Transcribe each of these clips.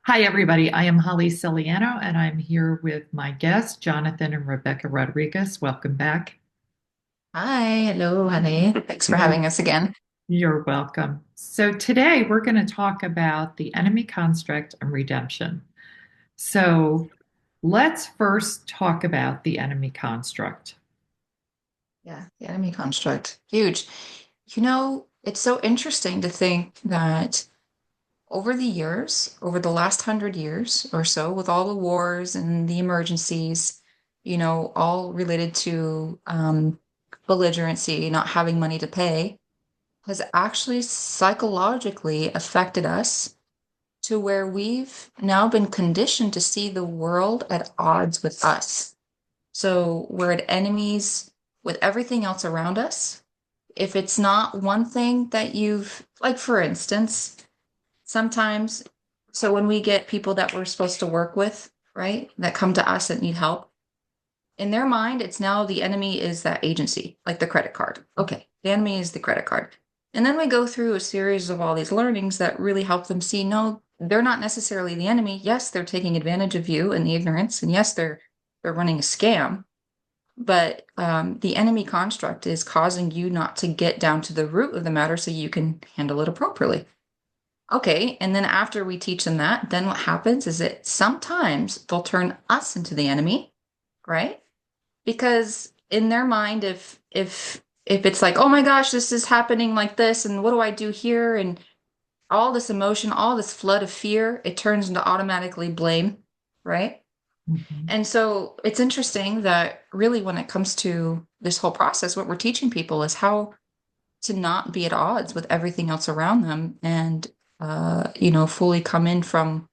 Hi, everybody. I am Holly Celiano, and I'm here with my guests, Jonathan and Rebecca Rodriguez. Welcome back. Hi, hello, honey. Thanks for having us again. You're welcome. So, today we're going to talk about the enemy construct and redemption. So, let's first talk about the enemy construct. Yeah, the enemy construct. Huge. It's so interesting to think that over the years, over the last 100 years or so, with all the wars and the emergencies, all related to belligerency, not having money to pay, has actually psychologically affected us to where we've now been conditioned to see the world at odds with us. So we're at enemies with everything else around us. If it's not one thing that like for instance, sometimes, so when we get people that we're supposed to work with, right, that come to us that need help, in their mind, it's now the enemy is that agency, like the credit card. Okay, the enemy is the credit card. And then we go through a series of all these learnings that really help them see no, they're not necessarily the enemy. Yes, they're taking advantage of you and the ignorance, and yes, they're running a scam, but the enemy construct is causing you not to get down to the root of the matter so you can handle it appropriately. Okay, and then after we teach them that, then what happens is that sometimes they'll turn us into the enemy, right? Because in their mind, if it's like, oh my gosh, this is happening like this, and what do I do here? And all this emotion, all this flood of fear, it turns into automatically blame, right? Mhm. And so it's interesting that really when it comes to this whole process, what we're teaching people is how to not be at odds with everything else around them and, fully come in from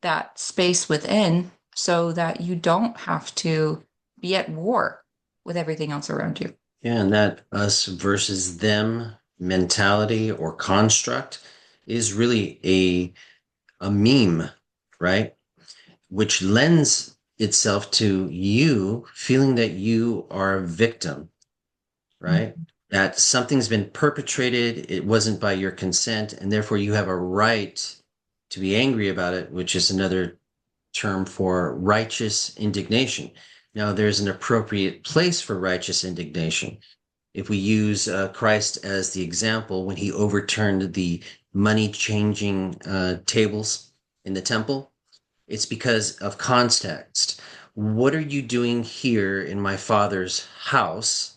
that space within so that you don't have to be at war with everything else around you. Yeah, and that us versus them mentality or construct is really a meme, right? Which lends itself to you feeling that you are a victim, right? Mhm. That something's been perpetrated, it wasn't by your consent, and therefore you have a right to be angry about it, which is another term for righteous indignation. Now, there's an appropriate place for righteous indignation. If we use Christ as the example, when he overturned the money changing tables in the temple, it's because of context. What are you doing here in my father's house,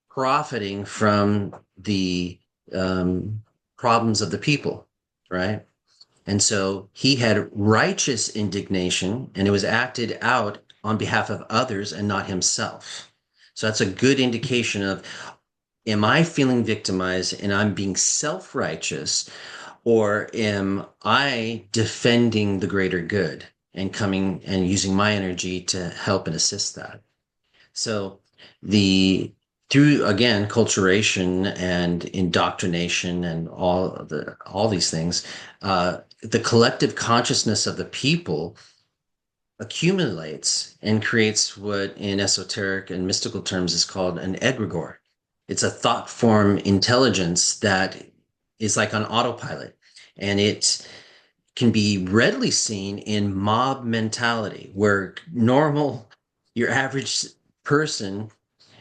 profiting from the um, problems of the people, right? And so he had righteous indignation, and it was acted out on behalf of others and not himself. So that's a good indication of, am I feeling victimized and I'm being self righteous, or am I defending the greater good and coming and using my energy to help and assist that? So the through again culturation and indoctrination and all these things, the collective consciousness of the people accumulates and creates what in esoteric and mystical terms is called an egregore. It's a thought form intelligence that is like on autopilot, and it can be readily seen in mob mentality where your average person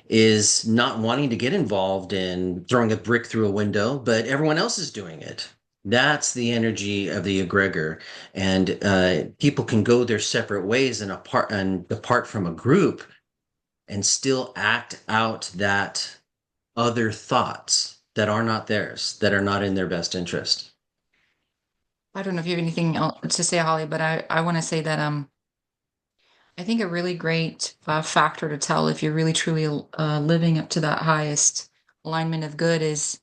is not wanting to get involved in throwing a brick through a window, but everyone else is doing it. That's the energy of the egregor, and people can go their separate ways and depart from a group and still act out that other thoughts that are not theirs, that are not in their best interest. I don't know if you have anything else to say, Holly, but I want to say that I think a really great factor to tell if you're really truly living up to that highest alignment of good is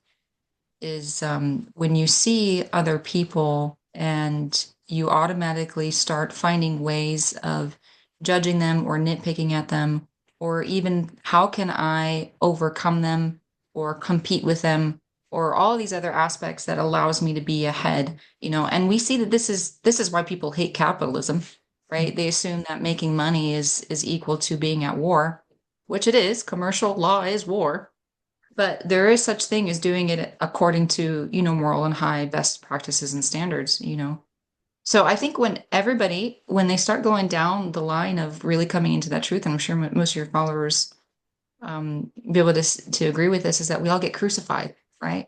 when you see other people and you automatically start finding ways of judging them or nitpicking at them, or even how can I overcome them or compete with them, or all these other aspects that allows me to be ahead, and we see that this is why people hate capitalism, right? They assume that making money is equal to being at war, which it is. Commercial law is war, but there is such thing as doing it according to, moral and high best practices and standards. So I think when they start going down the line of really coming into that truth, and I'm sure most of your followers be able to agree with this, is that we all get crucified, right?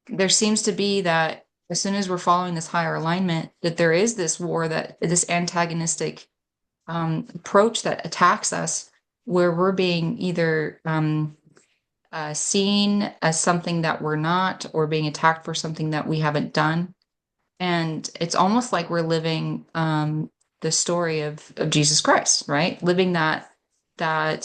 There seems to be that as soon as we're following this higher alignment, that there is this war, that this antagonistic approach that attacks us, where we're being either seen as something that we're not, or being attacked for something that we haven't done. And it's almost like we're living the story of Jesus Christ, right? Living that that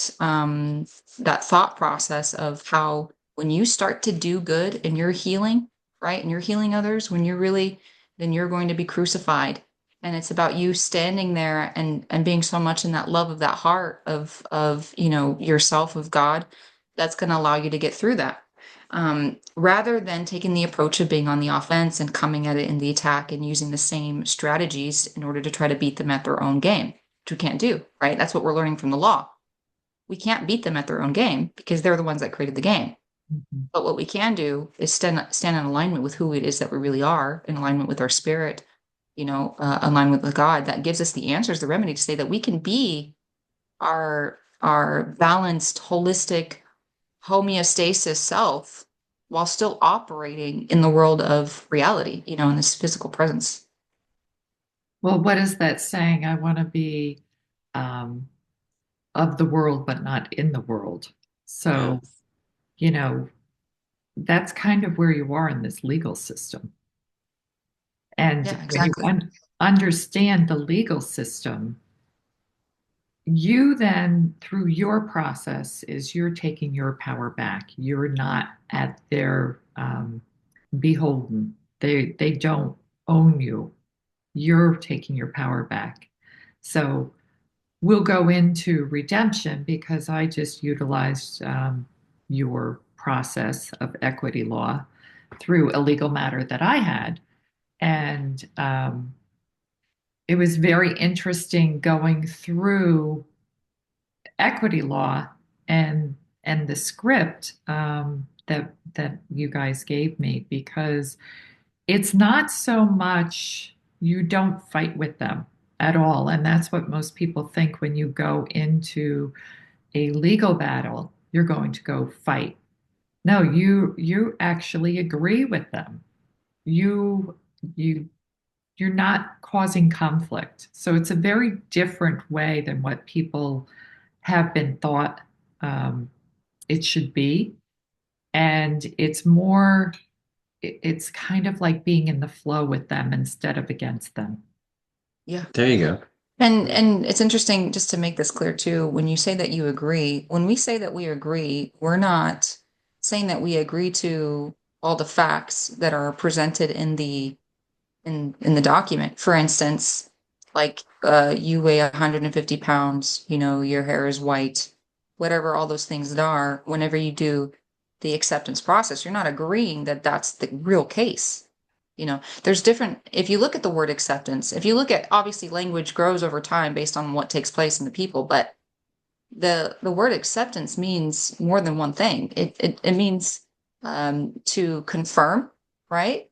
thought process of how when you start to do good and you're healing, right? And you're healing others, when you're really, then you're going to be crucified. And it's about you standing there and being so much in that love of that heart of yourself, of God, that's going to allow you to get through that. Rather than taking the approach of being on the offense and coming at it in the attack and using the same strategies in order to try to beat them at their own game, which we can't do, right? That's what we're learning from the law. We can't beat them at their own game because they're the ones that created the game. Mhm. But what we can do is stand in alignment with who it is that we really are, in alignment with our spirit, alignment with God. That gives us the answers, the remedy to say that we can be our balanced, holistic, homeostasis self while still operating in the world of reality, in this physical presence. Well, what is that saying? I want to be um, of the world, but not in the world. Yeah. So, you know, that's kind of where you are in this legal system. And Yeah, when you exactly. understand the legal system, you then, through your process, is you're taking your power back. You're not at their beholden. They don't own you. You're taking your power back. So we'll go into redemption because I just utilized your process of equity law through a legal matter that I had. And it was very interesting going through equity law and the script that you guys gave me because it's not so much you don't fight with them at all, and that's what most people think when you go into a legal battle, you're going to go fight. No, you actually agree with them. You you you're not causing conflict. So it's a very different way than what people have been thought um, it should be. And it's more, it's kind of like being in the flow with them instead of against them. Yeah. There you go. And it's interesting just to make this clear too, when you say that you agree, when we say that we agree, we're not saying that we agree to all the facts that are presented in the document. For instance, like you weigh 150 pounds, your hair is white, whatever all those things are, whenever you do the acceptance process, you're not agreeing that that's the real case. There's different, if you look at the word acceptance, if you look at, obviously language grows over time based on what takes place in the people, but the word acceptance means more than one thing. It means to confirm, right?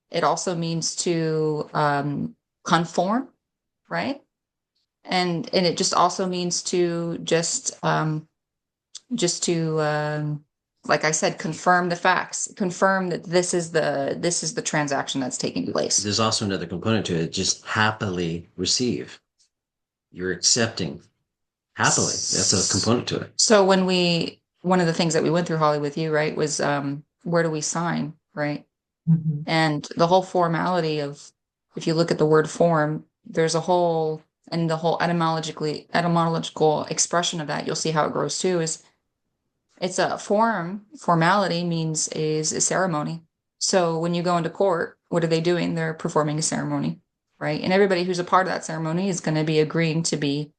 It also means to conform, right? And it just also means to just to like I said, confirm the facts, confirm that this is the transaction that's taking place. There's also another component to it. Just happily receive. You're accepting happily. That's a component to it. So one of the things that we went through, Holly, with you, right, was where do we sign, right? Mhm. And the whole formality of, if you look at the word form, there's a whole, and the whole etymological expression of that, you'll see how it grows too, is it's a formality means is a ceremony. So when you go into court, what are they doing? They're performing a ceremony, right? And everybody who's a part of that ceremony is going to be agreeing to be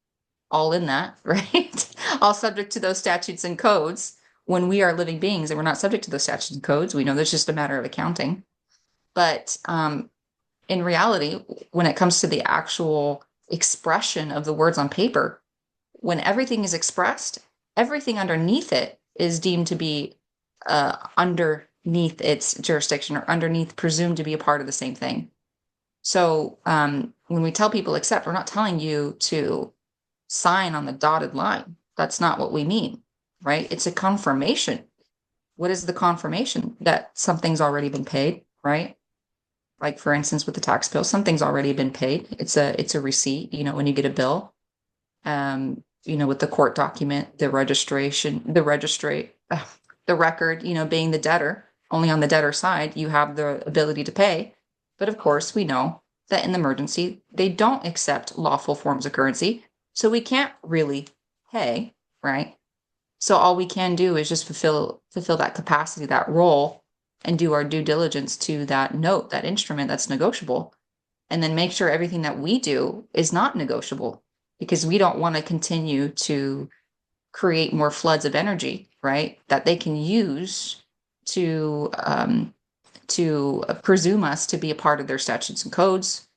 all in that, right? All subject to those statutes and codes. When we are living beings and we're not subject to those statutes and codes, we know that's just a matter of accounting. But in reality, when it comes to the actual expression of the words on paper, when everything is expressed, everything underneath it is deemed to be underneath its jurisdiction, or underneath, presumed to be a part of the same thing. So when we tell people accept, we're not telling you to sign on the dotted line. That's not what we mean, right? It's a confirmation. What is the confirmation? That something's already been paid, right? Like for instance, with the tax bill, something's already been paid. It's a receipt, when you get a bill. With the court document, the registration, the record, being the debtor, only on the debtor side, you have the ability to pay. But of course, we know that in the emergency, they don't accept lawful forms of currency. So we can't really pay, right? So all we can do is just fulfill that capacity, that role, and do our due diligence to that note, that instrument that's negotiable, and then make sure everything that we do is not negotiable because we don't want to continue to create more floods of energy, right? That they can use to presume us to be a part of their statutes and codes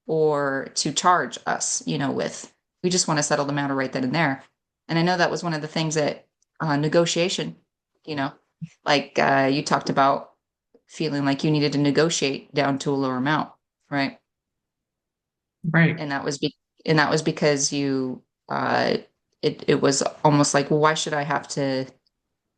or to charge us, with. We just want to settle the matter right then and there. And I know that was one of the things that negotiation, you know, like you talked about feeling like you needed to negotiate down to a lower amount, right? Right. And that was because you it was almost like, well, why should I have to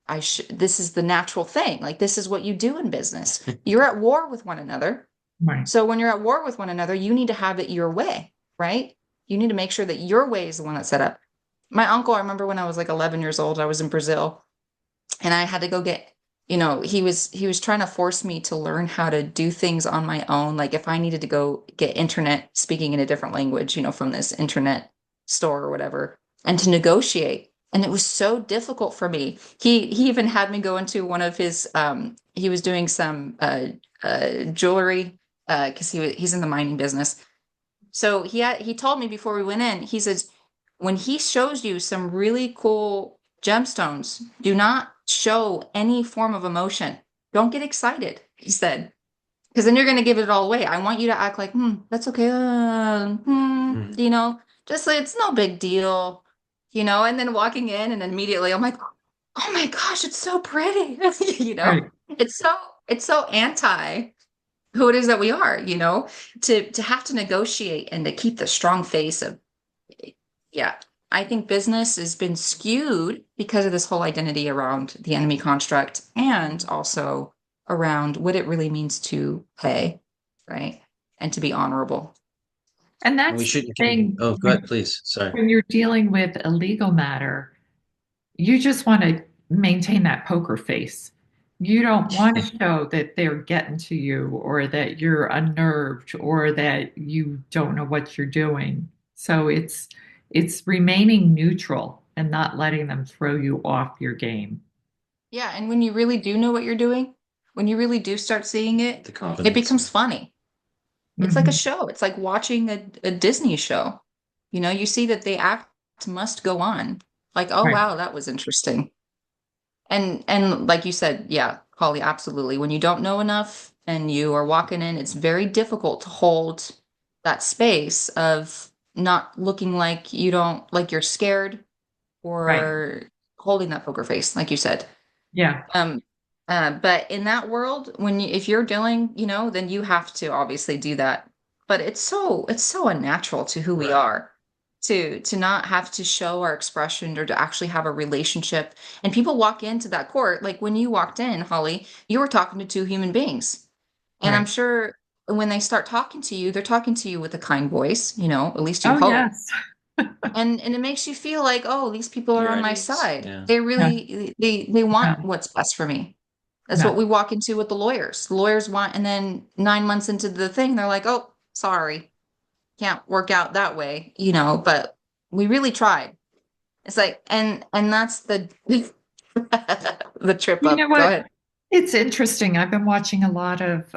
this is the natural thing. Like this is what you do in business. You're at war with one another. Right. So when you're at war with one another, you need to have it your way, right? You need to make sure that your way is the one that's set up. My uncle, I remember when I was like 11 years old, I was in Brazil and I had to go get, he was trying to force me to learn how to do things on my own. Like if I needed to go get internet speaking in a different language, from this internet store or whatever, and to negotiate. And it was so difficult for me. He even had me go into one of his he was doing some jewelry because he's in the mining business. So he told me before we went in, he says, when he shows you some really cool gemstones, do not show any form of emotion. Don't get excited, he said, because then you're going to give it all away. I want you to act like, that's okay. Hmm. Just like it's no big deal, and then walking in and immediately I'm like, oh my gosh, it's so pretty. you know, Right. it's so, it's so anti who it is that we are, to have to negotiate and to keep the strong face of, yeah. I think business has been skewed because of this whole identity around the enemy construct and also around what it really means to pay, right? And to be honorable. And And we that's the shouldn't. thing Oh, go ahead, please. Sorry. when you're dealing with a legal matter, you just want to maintain that poker face. You don't want to show that they're getting to you or that you're unnerved or that you don't know what you're doing. So it's remaining neutral and not letting them throw you off your game. Yeah, and when you really do know what you're doing, when you really do start seeing it, The it confidence. becomes funny. It's like a Mhm. show. It's like watching a Disney show. You see that the act must go on. Like, oh Right. wow, that was interesting. And like you said, yeah, Holly, absolutely. When you don't know enough and you are walking in, it's very difficult to hold that space of not looking like you don't like you're scared Right. or holding that poker face, like you said. Yeah. Um, but in that world, if you're dealing, then you have to obviously do that. But it's so unnatural to who we are to not have to show our expression or to actually have a relationship. And people walk into that court, like when you walked in, Holly, you were talking to two human beings. And I'm Right. sure when they start talking to you, they're talking to you with a kind voice, at least you Oh, hope. yes. And it makes you feel like, oh, these people are You're on at my ease. side. Yeah. They Yeah. really they want Yeah. what's best for me. That's what Yeah. we walk into with the lawyers. The lawyers want, and then 9 months into the thing, they're like, oh, sorry, can't work out that way, but we really tried. It's like, and that's the the trip You know up. Go what? ahead. It's interesting. I've been watching a lot of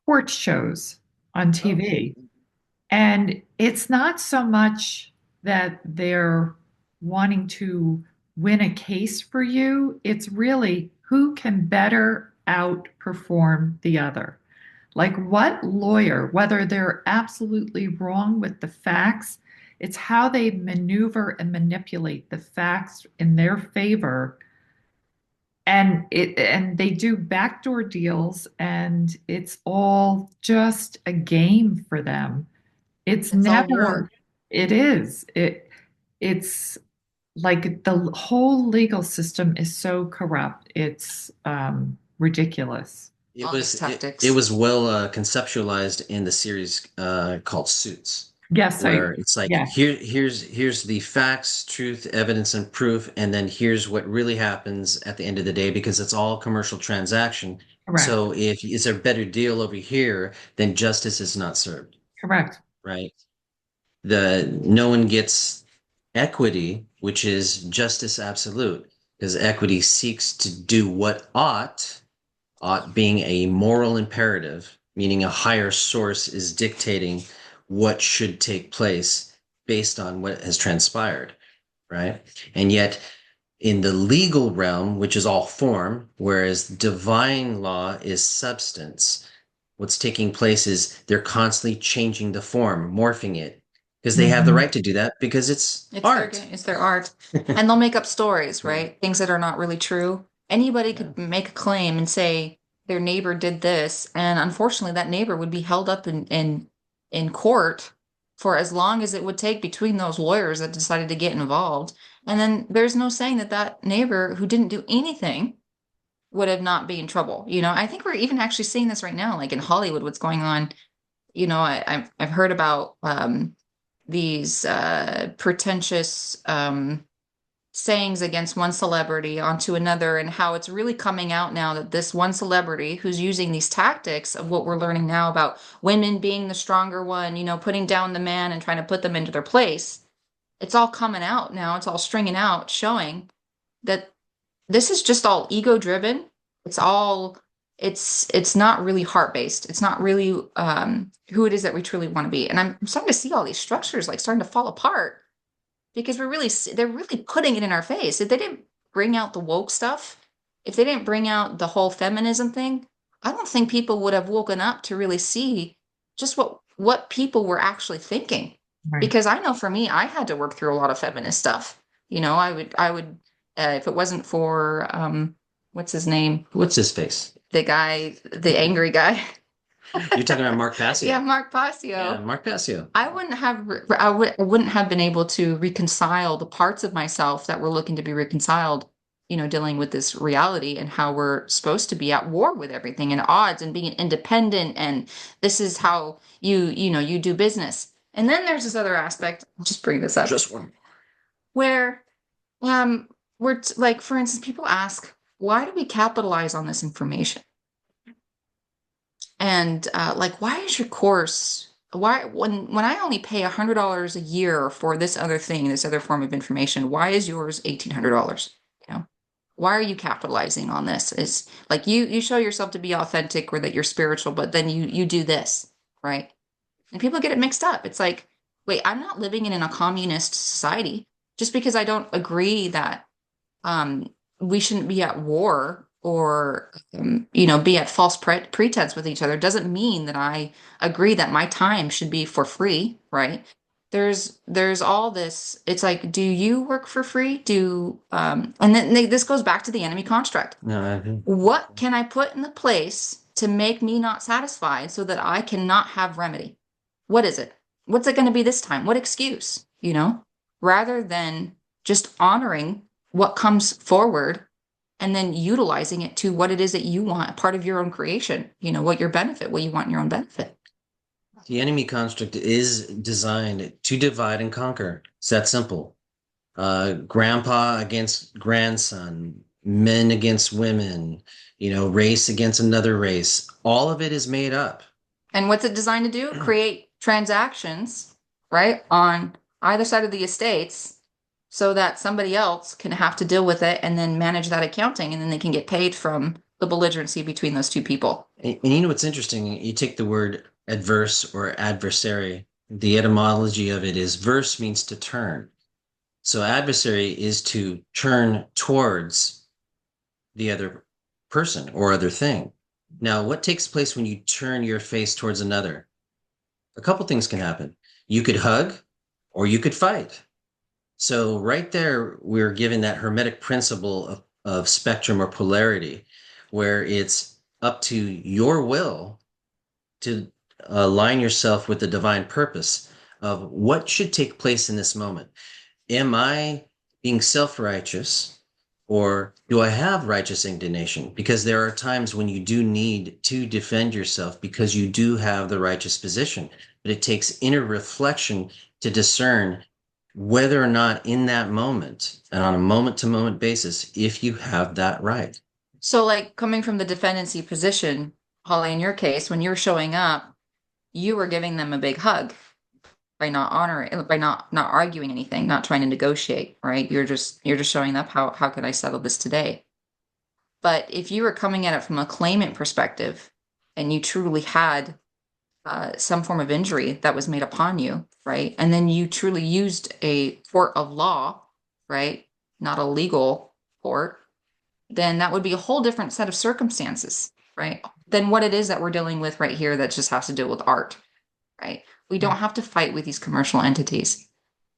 court shows on Oh, TV. And it's not so much that they're wanting to win a case for you, it's really who can better outperform the other. Like what lawyer, whether they're absolutely wrong with the facts, it's how they maneuver and manipulate the facts in their favor and they do backdoor deals, and it's all just a game for them. It's It's all never, war. it is. It's like the whole legal system is so corrupt. It's ridiculous. It All these was it tactics. was well conceptualized in the series called Suits, Yes, where it's like yes, here's the facts, truth, evidence, and proof, and then here's what really happens at the end of the day because it's all commercial transaction. correct, So if it's a better deal over here, then justice is not served, correct. right? The no one gets equity, which is justice absolute, because equity seeks to do what ought being a moral imperative, meaning a higher source is dictating what should take place based on what has transpired, right? And yet, in the legal realm, which is all form, whereas divine law is substance, what's taking place is they're constantly changing the form, morphing it, because they have the Mhm. right to do that because it's It's their art. game, it's their art. And they'll make up stories, right? Things that are not really true. Anybody Yeah. could make a claim and say their neighbor did this, and unfortunately that neighbor would be held up in court for as long as it would take between those lawyers that decided to get involved. And then there's no saying that that neighbor who didn't do anything would have not been in trouble. I think we're even actually seeing this right now, like in Hollywood, what's going on. I've heard about these pretentious sayings against one celebrity onto another, and how it's really coming out now that this one celebrity who's using these tactics of what we're learning now about women being the stronger one, putting down the man and trying to put them into their place. It's all coming out now. It's all stringing out, showing that this is just all ego driven. It's all it's not really heart based. It's not really who it is that we truly want to be. And I'm starting to see all these structures like starting to fall apart because they're really putting it in our face. If they didn't bring out the woke stuff, if they didn't bring out the whole feminism thing, I don't think people would have woken up to really see just what people were actually thinking. Right. Because I know for me, I had to work through a lot of feminist stuff. I would if it wasn't for what's his name? What's his face? The guy, the angry guy. You're talking about Mark Passio. Yeah, Mark Yeah, Passio. Mark Passio. I wouldn't have been able to reconcile the parts of myself that were looking to be reconciled, dealing with this reality and how we're supposed to be at war with everything and odds and being independent, and this is how you do business. And then there's this other aspect, I'll just bring this up, Just one. where um like for instance, people ask, why do we capitalize on this information? And like, why is your course? Why when I only pay $100 a year for this other thing, this other form of information, why is yours $1,800? Why are you capitalizing on this? Is like you show yourself to be authentic or that you're spiritual, but then you do this, right? And people get it mixed up. It's like, wait, I'm not living in a communist society. Just because I don't agree that we shouldn't be at war or be at false pretense with each other doesn't mean that I agree that my time should be for free, right? There's all this. It's like, do you work for free? And then this goes back to the enemy construct. No, What can I put in the place to make me not satisfied so that I cannot have remedy? What is it? What's it going to be this time? What excuse? Rather than just honoring what comes forward and then utilizing it to what it is that you want, part of your own creation, what your benefit, what you want in your own benefit. the enemy construct is designed to divide and conquer. It's that simple. Grandpa against grandson, men against women, race against another race. All of it is made up. And what's it designed to do? Create transactions, right, on either side of the estates so that somebody else can have to deal with it and then manage that accounting, and then they can get paid from the belligerency between those two people. And you know what's interesting? You take the word adverse or adversary. The etymology of it is verse means to turn. So adversary is to turn towards the other person or other thing. Now, what takes place when you turn your face towards another? A couple things can happen. You could hug or you could fight. So right there, we're given that hermetic principle of spectrum or polarity, where it's up to your will to align yourself with the divine purpose of what should take place in this moment. Am I being self-righteous, or do I have righteous indignation? Because there are times when you do need to defend yourself because you do have the righteous position, but it takes inner reflection to discern whether or not in that moment and on a moment to moment basis, if you have that right. So, like coming from the defendancy position, Holly, in your case, when you were showing up, you were giving them a big hug by not honoring, by not arguing anything, not trying to negotiate, right? You're just showing up. How can I settle this today? But if you were coming at it from a claimant perspective, and you truly had some form of injury that was made upon you, right? And then you truly used a court of law, right? Not a legal court, then that would be a whole different set of circumstances, right? Than what it is that we're dealing with right here that just has to deal with art, right? We don't have to fight with these commercial entities.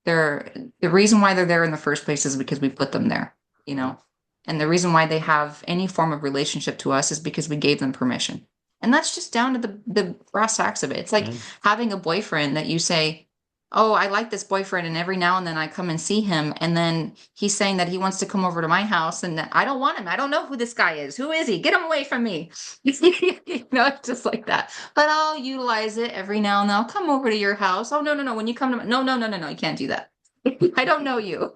The reason why they're there in the first place is because we put them there, you know? And the reason why they have any form of relationship to us is because we gave them permission. And that's just down to the brass tacks of it. It's like having a boyfriend that you say, oh, I like this boyfriend, and every now and then I come and see him, and then he's saying that he wants to come over to my house, and I don't want him. I don't know who this guy is. Who is he? Get him away from me. You know, it's just like that. But I'll utilize it every now and then. I'll come over to your house. Oh, no, no, no. When you come to no, you can't do that. I don't know you.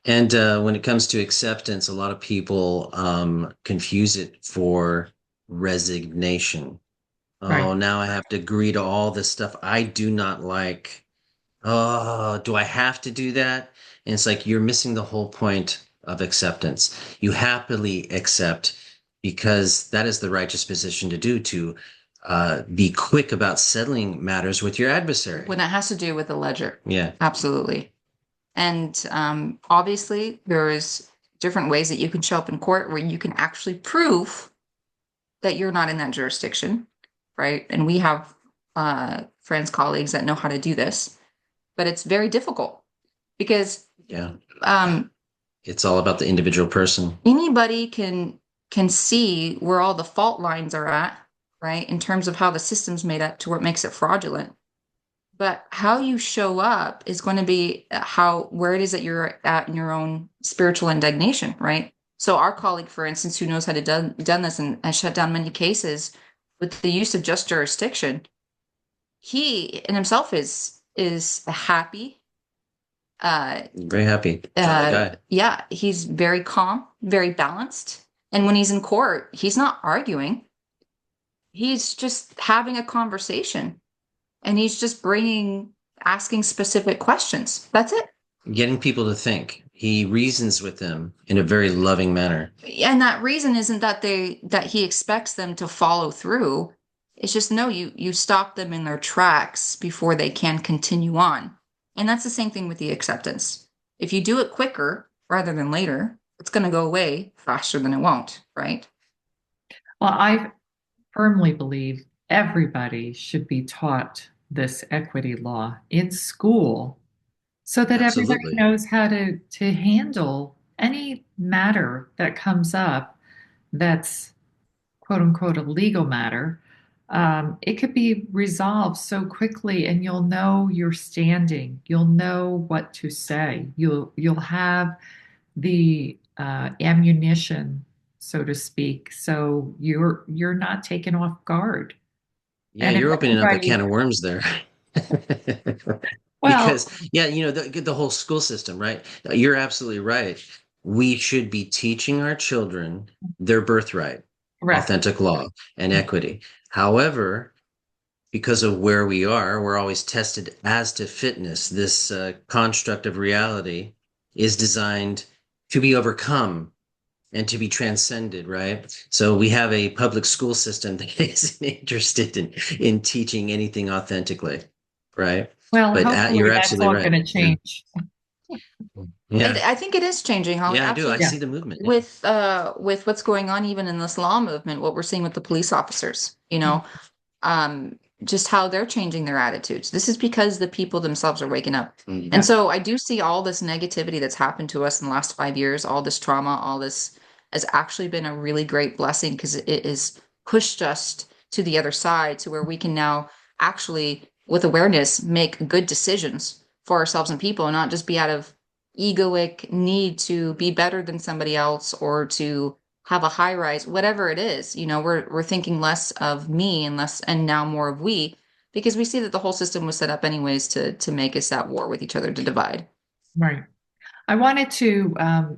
And when it comes to acceptance, a lot of people confuse it for resignation. Oh, Right. now I have to agree to all this stuff I do not like. Oh, do I have to do that? And it's like you're missing the whole point of acceptance. You happily accept because that is the righteous position to do, to be quick about settling matters with your adversary. When it has to do with the ledger. Yeah. Absolutely. And obviously, there's different ways that you can show up in court where you can actually prove that you're not in that jurisdiction, right? And we have friends, colleagues that know how to do this, but it's very difficult because Yeah. It's all about the individual person. anybody can see where all the fault lines are at, right? In terms of how the system's made up to where it makes it fraudulent. But how you show up is going to be where it is that you're at in your own spiritual indignation, right? So our colleague, for instance, who knows how to done this and has shut down many cases with the use of just jurisdiction, he in himself is happy. Very happy. Jolly guy. Yeah, he's very calm, very balanced. And when he's in court, he's not arguing. He's just having a conversation. And he's just asking specific questions. That's it. Getting people to think. He reasons with them in a very loving manner. And that reason isn't that he expects them to follow through. It's just no, you stop them in their tracks before they can continue on. And that's the same thing with the acceptance. If you do it quicker rather than later, it's going to go away faster than it won't, right? Well, I firmly believe everybody should be taught this equity law in school so that everybody Absolutely. knows how to handle any matter that comes up that's quote unquote a legal matter. It could be resolved so quickly, and you'll know your standing. You'll know what to say. You'll have the ammunition, so to speak, so you're not taken off guard. Yeah, And if you're opening up a everybody, can of worms there. well, Because, yeah, the whole school system, right? You're absolutely right. We should be teaching our children their birthright, correct. authentic law, and equity. However, because of where we are, we're always tested as to fitness. This construct of reality is designed to be overcome and to be transcended, right? So we have a public school system that isn't interested in teaching anything authentically, right? Well, But hopefully you're that's absolutely all going right. to change. Yeah. I think it is changing, Holly. Yeah, I do. I Absolutely. Yeah. see the movement. With what's going on even in this law movement, what we're seeing with the police officers, just how they're changing their attitudes. This is because the people themselves are waking up. And Yes. so I do see all this negativity that's happened to us in the last 5 years, all this trauma, all this has actually been a really great blessing because it has pushed us to the other side to where we can now actually, with awareness, make good decisions for ourselves and people and not just be out of egoic need to be better than somebody else or to have a high rise, whatever it is, we're thinking less of me and less and now more of we, because we see that the whole system was set up anyways to make us at war with each other, to divide. Right. I wanted to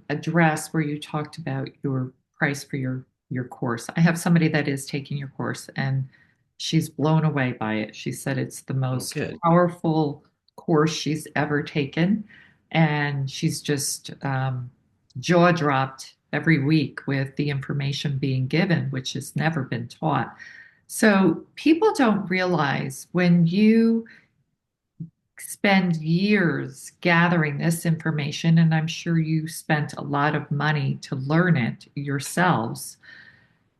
address where you talked about your price for your course. I have somebody that is taking your course, and she's blown away by it. She said it's the Oh, most good. powerful course she's ever taken, and she's just jaw dropped every week with the information being given, which has never been taught. So people don't realize when you spend years gathering this information, and I'm sure you spent a lot of money to learn it yourselves.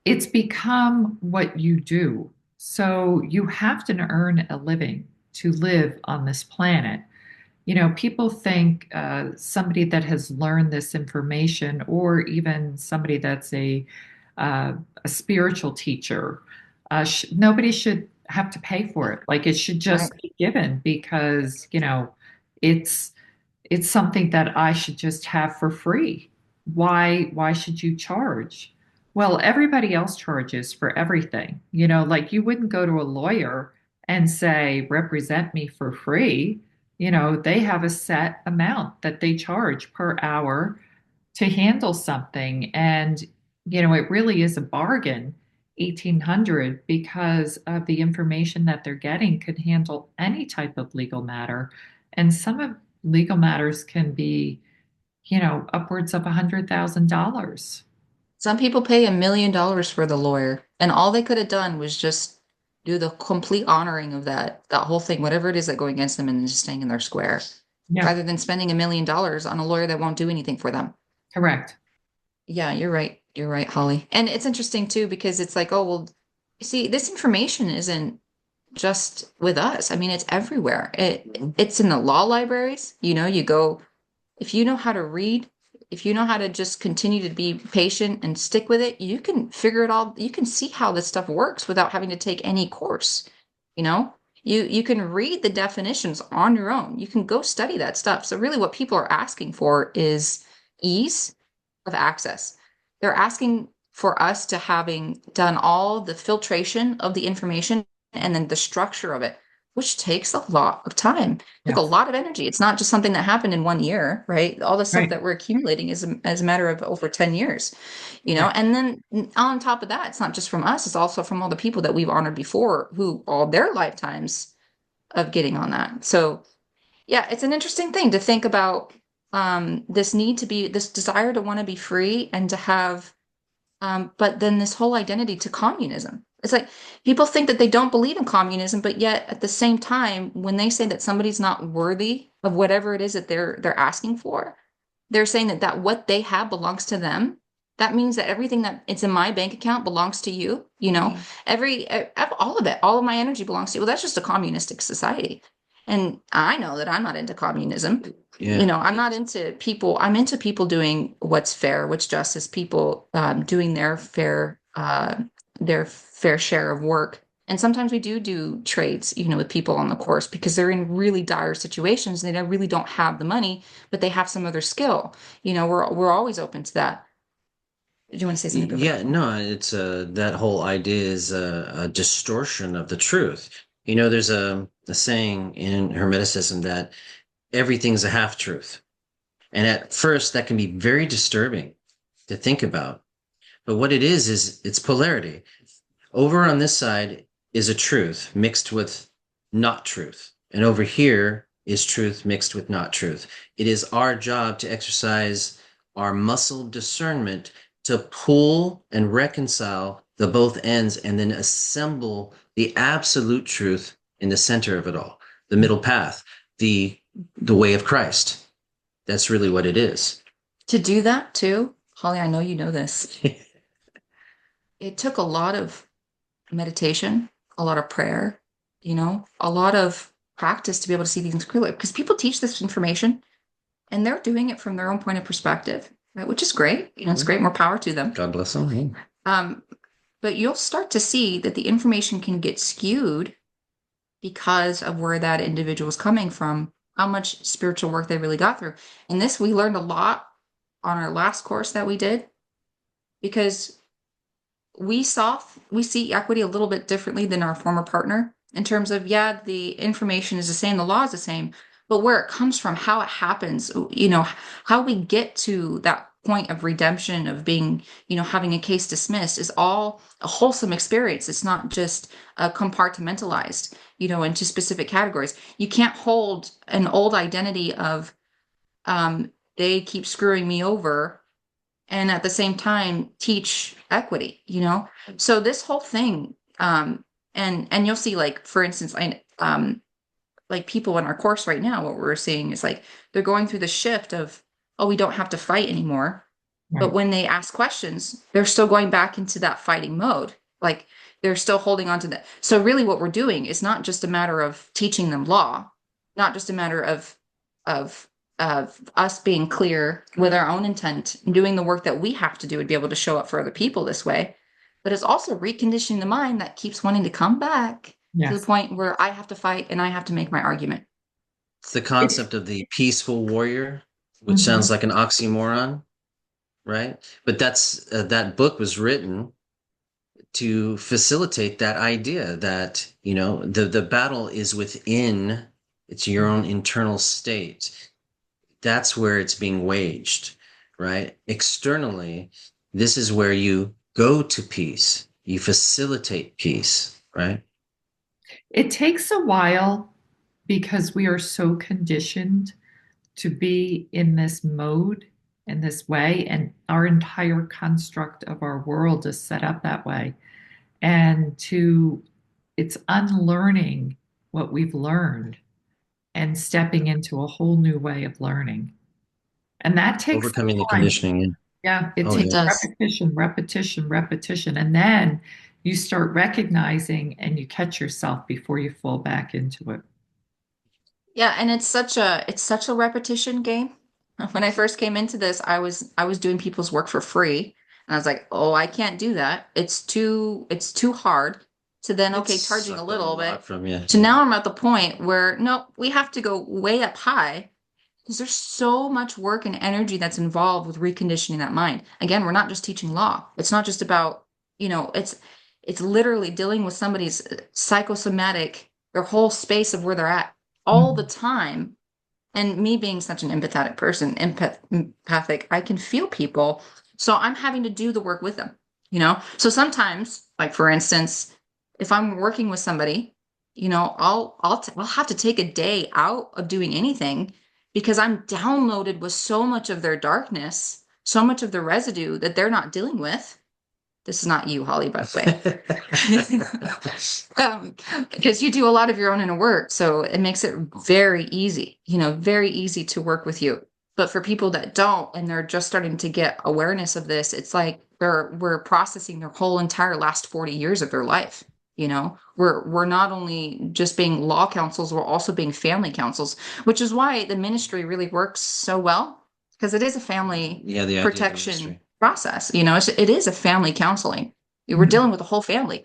It's become what you do. So you have to earn a living to live on this planet. People think somebody that has learned this information, or even somebody that's uh, a spiritual teacher, nobody should have to pay for it. Like it should Right. just be given because it's it's something that I should just have for free. Why should you charge? Well, everybody else charges for everything. Like you wouldn't go to a lawyer and say, represent me for free. They have a set amount that they charge per hour to handle something. And, it really is a bargain, 1800, because of the information that they're getting could handle any type of legal matter. And some of legal matters can be, upwards of $100,000. Some people pay $1 million for the lawyer, and all they could have done was just do the complete honoring of that whole thing, whatever it is that go against them, and just staying in their square, Yeah, rather than spending $1 million on a lawyer that won't do anything for them. correct. Yeah, you're right. You're right, Holly. And it's interesting too because it's like, oh, well, you see, this information isn't just with us. I mean, it's everywhere. It's in the law libraries. You go, if you know how to read, if you know how to just continue to be patient and stick with it, you can figure it all. You can see how this stuff works without having to take any course. You know, you can read the definitions on your own. You can go study that stuff. So really what people are asking for is ease of access. They're asking for us to having done all the filtration of the information and then the structure of it, which takes a lot of time, took a Yes, lot of energy. It's not just something that happened in 1 year, right? All the stuff right, that we're accumulating is as a matter of over 10 years, right, and then on top of that, it's not just from us, it's also from all the people that we've honored before who all their lifetimes of getting on that. So yeah, it's an interesting thing to think about, this need to be, this desire to want to be free and to have, but then this whole identity to communism. It's like people think that they don't believe in communism, but yet at the same time, when they say that somebody's not worthy of whatever it is that they're asking for, they're saying that what they have belongs to them. That means that everything that it's in my bank account belongs to you. All of it, all of my energy belongs to you. Well, that's just a communistic society. And I know that I'm not into communism. Yeah. I'm not into people. I'm into people doing what's fair, what's justice, people doing their fair share of work. And sometimes we do trades, with people on the course because they're in really dire situations and they really don't have the money, but they have some other skill. We're always open to that. Do you want to say something before? Yeah, no, it's that whole idea is a distortion of the truth. There's a saying in Hermeticism that everything's a half truth. And at first, that can be very disturbing to think about. But what it is it's polarity. Over on this side is a truth mixed with not truth. And over here is truth mixed with not truth. It is our job to exercise our muscle discernment to pull and reconcile the both ends and then assemble the absolute truth in the center of it all, the middle path, the way of Christ. That's really what it is. To do that too, Holly, I know you know this. It took a lot of meditation, a lot of prayer, a lot of practice to be able to see these things clearly, because people teach this information and they're doing it from their own point of perspective, right? Which is great. It's great, more power to them. God bless them. Um, but you'll start to see that the information can get skewed because of where that individual is coming from, how much spiritual work they really got through. And this we learned a lot on our last course that we did, because we see equity a little bit differently than our former partner in terms of, yeah, the information is the same, the law is the same, but where it comes from, how it happens, how we get to that point of redemption, of being, having a case dismissed, is all a wholesome experience. It's not just compartmentalized, into specific categories. You can't hold an old identity of, they keep screwing me over, and at the same time teach equity. So this whole thing, and you'll see, like, for instance, like, people in our course right now, what we're seeing is, like, they're going through the shift of, oh, we don't have to fight anymore. But Right. when they ask questions, they're still going back into that fighting mode. Like, they're still holding on to that. So really what we're doing is not just a matter of teaching them law, not just a matter of of us being clear with our own intent, doing the work that we have to do to be able to show up for other people this way, but it's also reconditioning the mind that keeps wanting to come back to the Yes. point where I have to fight and I have to make my argument. It's the It's concept of the peaceful warrior, which sounds mhm. like an oxymoron, right? But that book was written to facilitate that idea that, the battle is within, it's your own internal state. That's where it's being waged, right? Externally, this is where you go to peace. You facilitate peace, right? It takes a while because we are so conditioned to be in this mode in this way, and our entire construct of our world is set up that way. And to it's unlearning what we've learned and stepping into a whole new way of learning. And that takes some Overcoming the time. conditioning. Yeah, it Oh, It yeah. takes does. repetition, repetition, repetition. And then you start recognizing and you catch yourself before you fall back into it. Yeah, and it's such a repetition game. When I first came into this, I was doing people's work for free, and I was like, "Oh, I can't do that. It's too hard." To then, It okay, charging a sucked a little lot bit. from you. To now I'm at the point where, no, we have to go way up high, because there's so much work and energy that's involved with reconditioning that mind. Again, we're not just teaching law. It's not just about, it's literally dealing with somebody's psychosomatic, their whole space of where they're at all the Mhm. time. And me being such an empathetic person, empathic, I can feel people. So I'm having to do the work with them. So sometimes, like, for instance, if I'm working with somebody, I'll have to take a day out of doing anything, because I'm downloaded with so much of their darkness, so much of the residue that they're not dealing with. This is not you, Holly, by the way. Because you do a lot of your own inner work, so it makes it very easy, very easy to work with you. But for people that don't, and they're just starting to get awareness of this, it's like we're processing their whole entire last 40 years of their life. We're not only just being law counsels, we're also being family counsels, which is why the ministry really works so well, because it is a family Yeah, the idea of the protection ministry. process. It is a family counseling. We're dealing Mhm. with the whole family.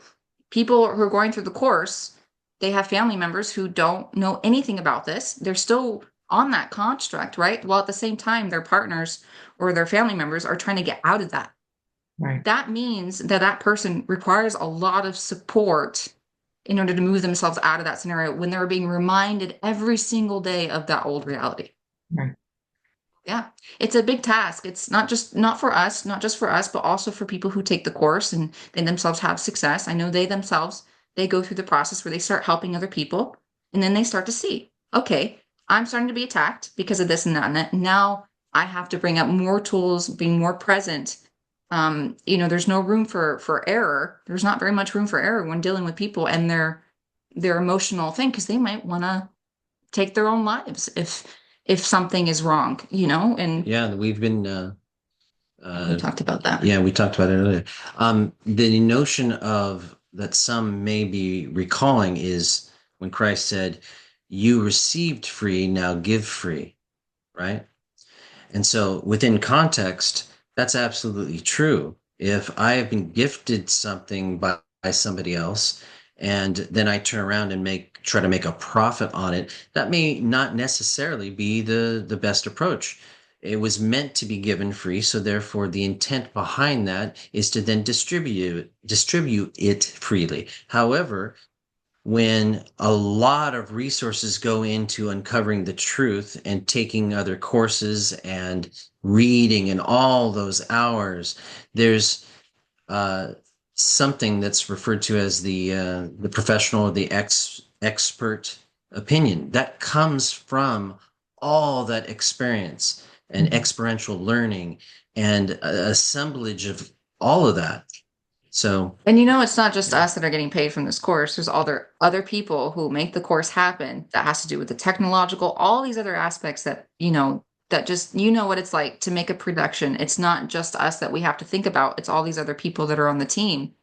People who are going through the course, they have family members who don't know anything about this. They're still on that construct, right? While at the same time, their partners or their family members are trying to get out of that. Right, That means that that person requires a lot of support in order to move themselves out of that scenario, when they're being reminded every single day of that old reality. right. Yeah, it's a big task. It's not for us, not just for us, but also for people who take the course and they themselves have success. I know they themselves, they go through the process where they start helping other people, and then they start to see, okay, I'm starting to be attacked because of this and that and that. Now I have to bring up more tools, being more present. There's no room for error. There's not very much room for error when dealing with people and their emotional thing, because they might want to take their own lives if something is wrong, and Yeah, we've been we uh talked about that. yeah, we talked about it earlier. The notion of that some may be recalling is when Christ said, "You received free, now give free," right? And so within context, that's absolutely true. If I have been gifted something by somebody else, and then I turn around and try to make a profit on it, that may not necessarily be the best approach. It was meant to be given free, so therefore the intent behind that is to then distribute it freely. However, when a lot of resources go into uncovering the truth and taking other courses and reading and all those hours, there's uh, something that's referred to as the professional, the expert opinion that comes from all that experience and Mhm. experiential learning and assemblage of all of that. So, And it's not just us that are getting paid from this course. There's other people who make the course happen. That has to do with the technological, all these other aspects that, that just, what it's like to make a production. It's not just us that we have to think about. It's all these other people that are on the team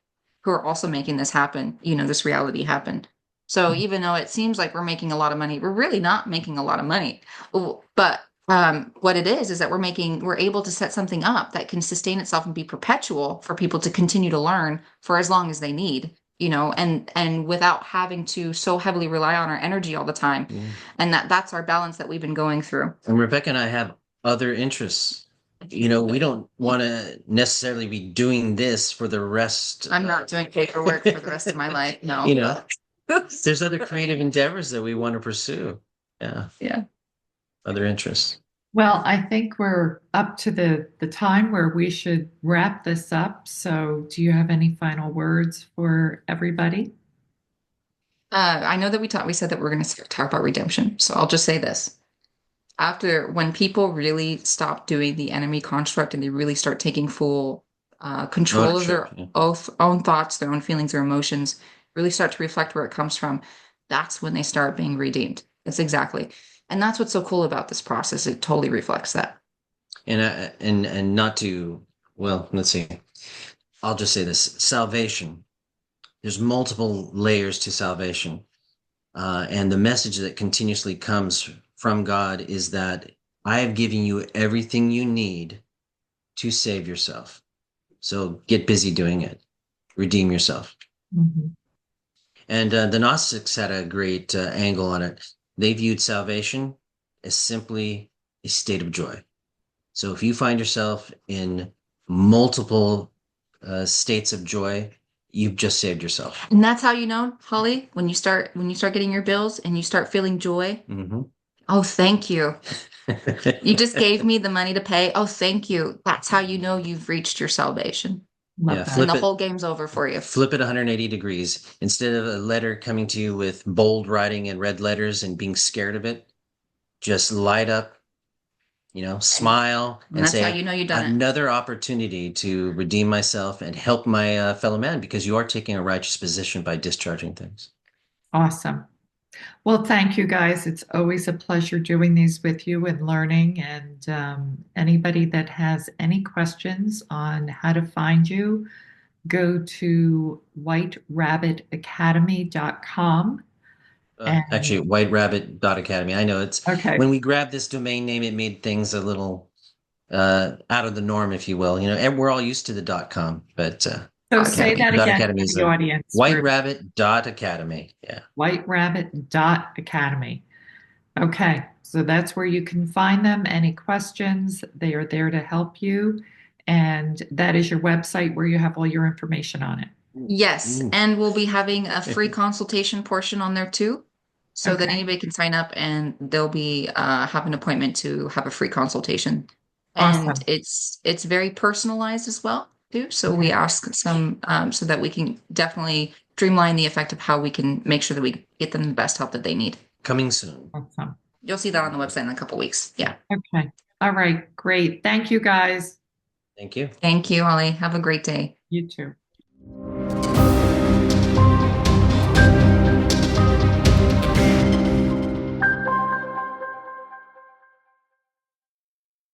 who are also making this happen, this reality happen. So even though it seems like we're making a lot of money, we're really not making a lot of money. But what it is that we're able to set something up that can sustain itself and be perpetual for people to continue to learn for as long as they need, and without having to so heavily rely on our energy all the time. yeah. And that's our balance that we've been going through. And Rebecca and I have other interests. We don't want to necessarily be doing this for the rest. I'm not doing paperwork for the rest of my life. No. There's other creative endeavors that we want to pursue. Yeah, Yeah. other interests. Well, I think we're up to the time where we should wrap this up. So, do you have any final words for everybody? I know that we said that we're going to talk about redemption. So I'll just say this. When people really stop doing the enemy construct and they really start taking full control of Ownership. their Yeah. own thoughts, their own feelings, their emotions, really start to reflect where it comes from, that's when they start being redeemed. That's exactly. And that's what's so cool about this process. It totally reflects that. And not to, well, let's see. I'll just say this: salvation. There's multiple layers to salvation. And the message that continuously comes from God is that I have given you everything you need to save yourself. So get busy doing it. Redeem yourself. Mhm. And the Gnostics had a great angle on it. They viewed salvation as simply a state of joy. So if you find yourself in multiple states of joy, you've just saved yourself. And that's how Holly, when you start getting your bills and you start feeling joy. Mm-hmm. Oh, thank you. You just gave me the money to pay. Oh, thank you. That's how you know you've reached your salvation. Love Yeah, that. And the whole game's over for you. flip it 180 degrees. Instead of a letter coming to you with bold writing and red letters and being scared of it, just light up, smile And and that's how say, you know you've done it. another opportunity to redeem myself and help my fellow man, because you are taking a righteous position by discharging things. Awesome. Well, thank you guys. It's always a pleasure doing these with you and learning. And anybody that has any questions on how to find you, go to whiterabbitacademy.com. Actually, And whiterabbit.academy. I know okay, when we grabbed this domain name, it made things a little out of the norm, if you will. And we're all used to the .com, but so say Academy. that dot again academy for is the a audience. We're whiterabbit.academy. Yeah. whiterabbit.academy. Okay, so that's where you can find them. Any questions, they are there to help you. And that is your website where you have all your information on it. Yes, Ooh. and we'll be having a free consultation portion on there too, so that Okay, anybody can sign up and they'll be have an appointment to have a free consultation. And awesome. it's very personalized as well too. So we Okay, ask some so that we can definitely streamline the effect of how we can make sure that we get them the best help that they need. Coming soon. awesome. You'll see that on the website in a couple weeks. Yeah. Okay, all right, great. Thank you guys. Thank you. Thank you, Holly. Have a great day. You too.